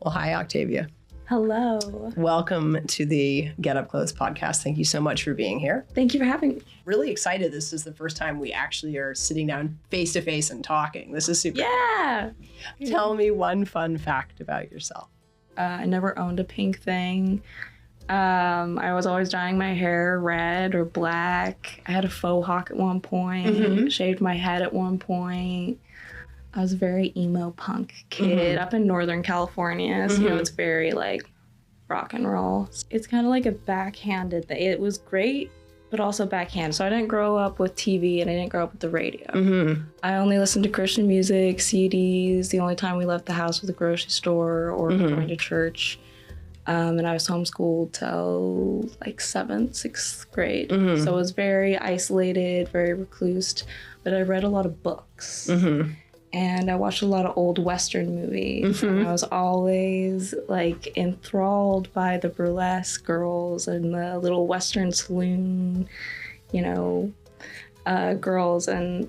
Well, hi, Octavia. Hello. Welcome to the Get Up Close podcast. Thank you so much for being here. Thank you for having me. Really excited. This is the first time we actually are sitting down face to face and talking. This is super Yeah. cool. Tell me one fun fact about yourself. I never owned a pink thing. I was always dyeing my hair red or black. I had a faux hawk at one point, shaved my head at one point. I was a very emo punk kid up in Northern California. So, it's very like rock and roll. It's kind of like a backhanded thing. It was great, but also backhand. So I didn't grow up with TV and I didn't grow up with the radio. I only listened to Christian music, CDs. The only time we left the house was the grocery store or going to church. And I was homeschooled till like 7th, 6th grade. So it was very isolated, very reclused, but I read a lot of books. And I watched a lot of old Western movies. And I was always like enthralled by the burlesque girls and the little Western saloon, girls. And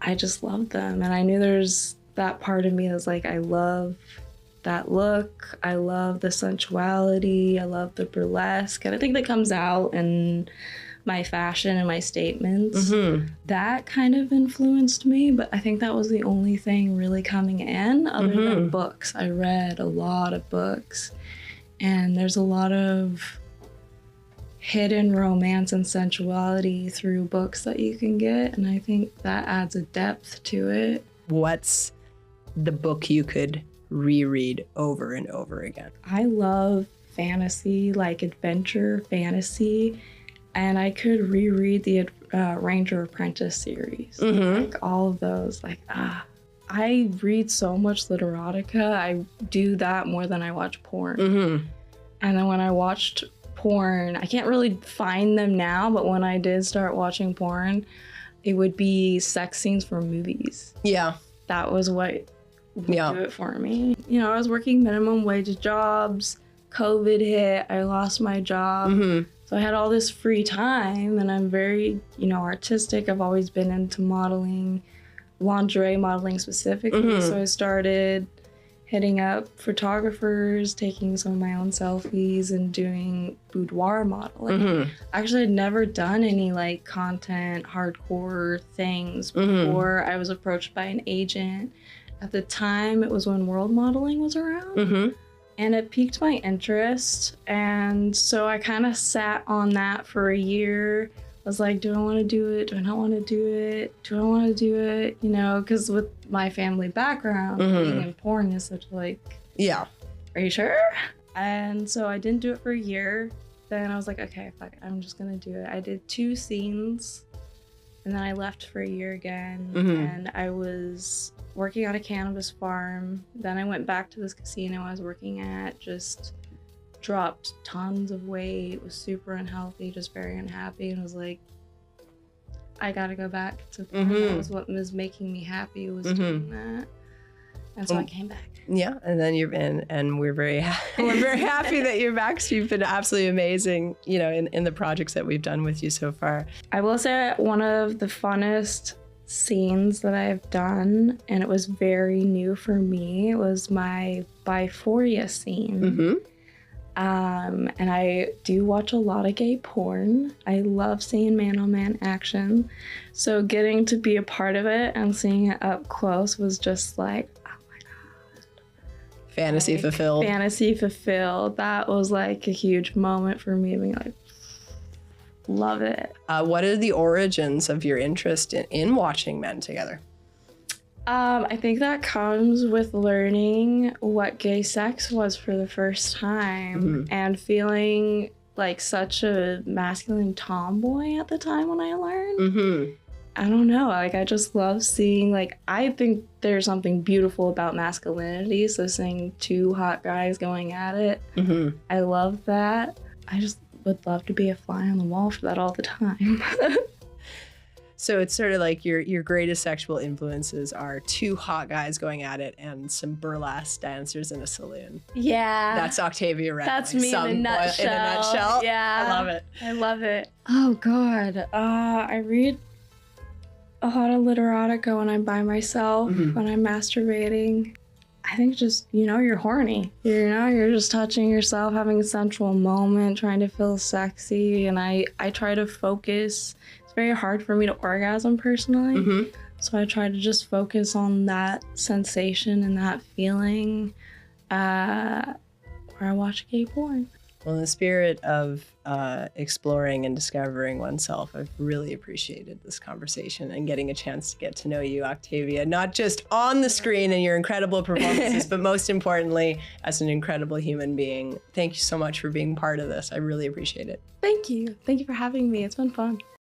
I just loved them. And I knew there's that part of me that was like, I love that look. I love the sensuality. I love the burlesque. And I think that comes out in my fashion and my statements. That kind of influenced me, but I think that was the only thing really coming in other than books. I read a lot of books, and there's a lot of hidden romance and sensuality through books that you can get, and I think that adds a depth to it. What's the book you could reread over and over again? I love fantasy, like adventure fantasy. And I could reread the Ranger Apprentice series, like all of those. I read so much literotica. I do that more than I watch porn. And then when I watched porn, I can't really find them now, but when I did start watching porn, it would be sex scenes from movies. Yeah. That was what would do it for me. I was working minimum wage jobs. COVID hit. I lost my job. So I had all this free time, and I'm very, artistic. I've always been into modeling, lingerie modeling specifically. So I started hitting up photographers, taking some of my own selfies, and doing boudoir modeling. Actually, I'd never done any content, hardcore things before. I was approached by an agent. At the time, it was when World Modeling was around. And it piqued my interest, and so I kind of sat on that for a year. I was like, do I want to do it? Do I not want to do it? Do I want to do it? Because with my family background, being in porn is such are you sure? And so I didn't do it for a year. Then I was like, okay, fuck it, I'm just gonna do it. I did 2 scenes, and then I left for a year again, and I was working on a cannabis farm. Then I went back to this casino I was working at, just dropped tons of weight, was super unhealthy, just very unhappy, and was like, I gotta go back to porn. That was what was making me happy, was doing that. And so I came back. Yeah, and then you've been, and we're very happy that you're back. So you've been absolutely amazing, in the projects that we've done with you so far. I will say one of the funnest scenes that I've done, and it was very new for me, it was my Biphoria scene. And I do watch a lot of gay porn. I love seeing man-on-man action. So getting to be a part of it and seeing it up close was just like, oh my God. Fantasy fulfilled. Fantasy fulfilled. That was like a huge moment for me, being like, love it. What are the origins of your interest in watching men together? I think that comes with learning what gay sex was for the first time and feeling like such a masculine tomboy at the time when I learned. I don't know, I just love seeing, I think there's something beautiful about masculinity, so seeing 2 hot guys going at it, I love that. I just would love to be a fly on the wall for that all the time. So it's sort of like your greatest sexual influences are 2 hot guys going at it and some burlesque dancers in a saloon. Yeah. That's Octavia Red. That's me in a nutshell. Yeah. I love it. I love it. Oh, God. I read a lot of literotica when I'm by myself, when I'm masturbating. I think just, you're horny. You're just touching yourself, having a sensual moment, trying to feel sexy. And I try to focus. It's very hard for me to orgasm personally. Mm-hmm. So I try to just focus on that sensation and that feeling where I watch gay porn. Well, in the spirit of exploring and discovering oneself, I've really appreciated this conversation and getting a chance to get to know you, Octavia, not just on the screen and your incredible performances, but most importantly, as an incredible human being. Thank you so much for being part of this. I really appreciate it. Thank you. Thank you for having me. It's been fun.